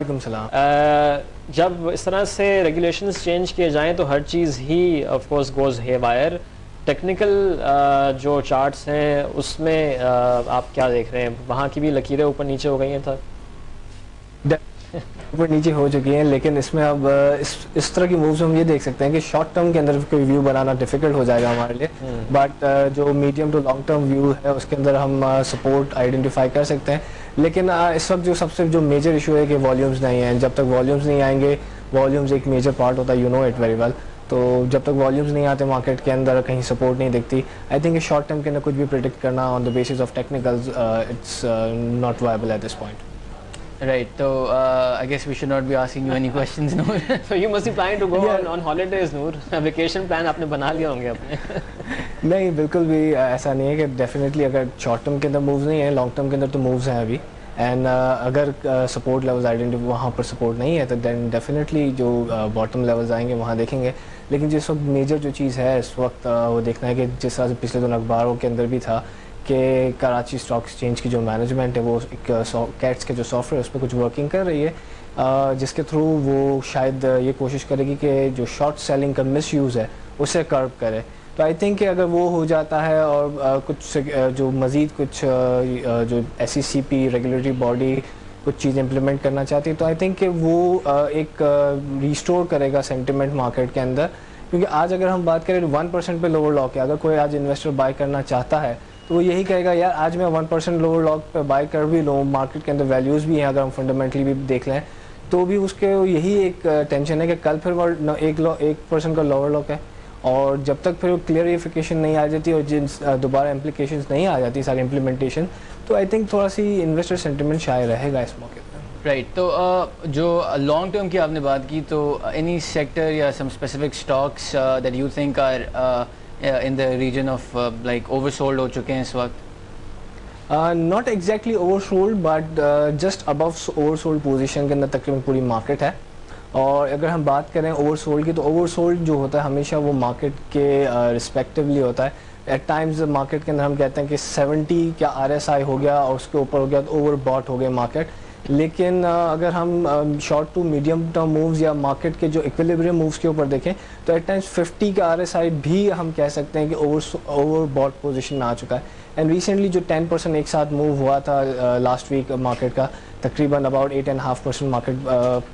وعلیکم السلام. جب اس طرح سے ریگولیشنز چینج کیے جائیں تو ہر چیز ہی آف کورس گوز ہے وائر. ٹیکنیکل جو چارٹس ہیں اس میں آپ کیا دیکھ رہے ہیں؟ وہاں کی بھی لکیریں اوپر نیچے ہو گئی ہیں تھا اوپر نیچے ہو چکی ہیں, لیکن اس میں اب اس طرح کی مووز ہم یہ دیکھ سکتے ہیں کہ شارٹ ٹرم کے اندر کوئی ویو بنانا ڈیفیکلٹ ہو جائے گا ہمارے لیے, بٹ جو medium to long term view ہے اس کے اندر ہم سپورٹ آئیڈینٹیفائی کر سکتے ہیں. لیکن اس وقت جو سب سے جو میجر ایشو ہے کہ والیومز نہیں ہیں. جب تک والیومز نہیں آئیں گے, والیومز ایک میجر پارٹ ہوتا ہے, you know it very well, تو جب تک والیومز نہیں آتے مارکیٹ کے اندر, کہیں سپورٹ نہیں دکھتی, آئی تھنک شارٹ ٹرم کے اندر کچھ بھی پریڈکٹ کرنا on the basis of technicals it's not viable at this point. Right, so I guess we should not be asking you any questions, Noor. So you must be planning to go on holidays, Noor. Vacation plan آپ نے بنا لیا ہوں گے اپنے. نہیں, بالکل بھی ایسا نہیں ہے کہ ڈیفینیٹلی اگر شارٹ ٹرم کے اندر مووز نہیں ہیں, لانگ ٹرم کے اندر تو مووز ہیں ابھی. اینڈ اگر سپورٹ لیولز آئیڈینٹی وہاں پر سپورٹ نہیں ہے تو دین ڈیفینیٹلی جو باٹم لیولز آئیں گے وہاں دیکھیں گے. لیکن جس وقت میجر جو چیز ہے اس وقت وہ دیکھنا ہے کہ جس طرح سے پچھلے دن اخباروں کے اندر بھی تھا کہ کراچی اسٹاک ایکسچینج کی جو مینجمنٹ ہے وہ ایک کیٹس کے جو سافٹ ویئر اس پہ کچھ ورکنگ کر رہی ہے, جس کے تھرو وہ شاید یہ کوشش کرے گی کہ جو شارٹ سیلنگ کا مس یوز ہے اسے کرب کرے. تو آئی تھنک کہ اگر وہ ہو جاتا ہے اور کچھ جو مزید کچھ جو SECP ریگولیٹری باڈی کچھ چیز امپلیمنٹ کرنا چاہتی ہے تو آئی تھنک کہ وہ ایک ریسٹور کرے گا سینٹیمنٹ مارکیٹ کے اندر. کیونکہ آج اگر ہم بات کریں 1% پہ لوور لاک ہے, اگر کوئی آج انویسٹر بائی کرنا چاہتا ہے تو وہ یہی کہے گا یار آج میں 1% لوور لاک پہ بائی کر بھی لوں, مارکیٹ کے اندر ویلیوز بھی ہیں اگر ہم فنڈامنٹلی بھی دیکھ لیں تو بھی اس کے یہی ایک ٹینشن ہے کہ کل پھر وہ 1% کا لوور لاک ہے, اور جب تک پھر وہ کلیئریفیکیشن نہیں آ جاتی اور جن دوبارہ امپلیکیشنز نہیں آ جاتی ساری امپلیمنٹیشن, تو آئی تھنک تھوڑا سی انویسٹر سینٹیمنٹ شاید رہے گا اس موقع پہ. رائٹ, تو جو لانگ ٹرم کی آپ نے بات کی تو اینی سیکٹر یا some specific stocks that you think are in the region of like oversold ہو چکے ہیں اس وقت؟ Not exactly oversold but just above oversold position کے اندر تقریباً پوری مارکیٹ ہے. اور اگر ہم بات کریں oversold کی تو oversold جو ہوتا ہے ہمیشہ وہ مارکیٹ کے رسپیکٹیولی ہوتا ہے. ایٹ ٹائمز مارکیٹ کے اندر ہم کہتے ہیں کہ 70 کیا RSI ہو گیا اور اس کے اوپر ہو گیا تو اوور باٹ ہو گئے مارکیٹ. لیکن اگر ہم short to medium term moves یا مارکیٹ کے جو ایکویلیبریم مووز کے اوپر دیکھیں تو ایٹ ٹائمز 50 کا RSI بھی ہم کہہ سکتے ہیں کہ اوور باٹ پوزیشن میں آ چکا ہے. اینڈ ریسنٹلی جو 10% ایک ساتھ موو ہوا تھا لاسٹ ویک مارکیٹ کا, تقریباً اباؤٹ 8.5% مارکیٹ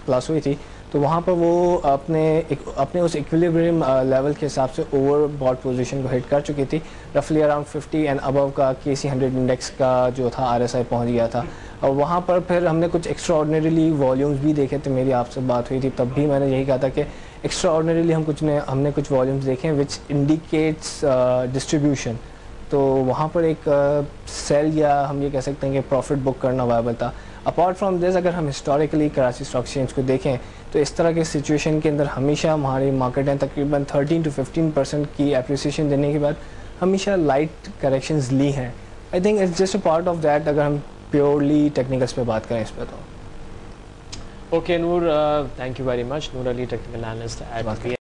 پلس ہوئی تھی, تو وہاں پر وہ اپنے اس ایکویلیبریم لیول کے حساب سے اوور باٹ پوزیشن کو ہٹ کر چکی تھی. رفلی اراؤنڈ 50 اینڈ ابو کا KC 100 انڈیکس کا جو تھا RSI پہنچ گیا تھا. اور وہاں پر پھر ہم نے کچھ ایکسٹرا آرڈنریلی والیومز بھی دیکھے تھے. میری آپ سے بات ہوئی تھی تب بھی میں نے یہی کہا تھا کہ ایکسٹرا آرڈنریلی ہم نے کچھ والیومز دیکھے وچ انڈیکیٹس ڈسٹریبیوشن, تو وہاں پر ایک سیل یا ہم یہ کہہ سکتے ہیں کہ پروفٹ بک کرنا وائبل تھا. اپارٹ فرام دس اگر ہم ہسٹوریکلی کراچی اسٹاک ایکسچینج کو دیکھیں تو اس طرح کے سچویشن کے اندر ہمیشہ ہماری مارکیٹیں تقریباً 13 to 15% کی اپریسیشن دینے کے بعد ہمیشہ لائٹ کریکشنز لی ہیں. I think it's just a part of that اگر ہم پیورلی ٹیکنیکلس پہ بات کریں اس پہ تو. Okay Noor, thank you very much. Noor Ali, technical analyst at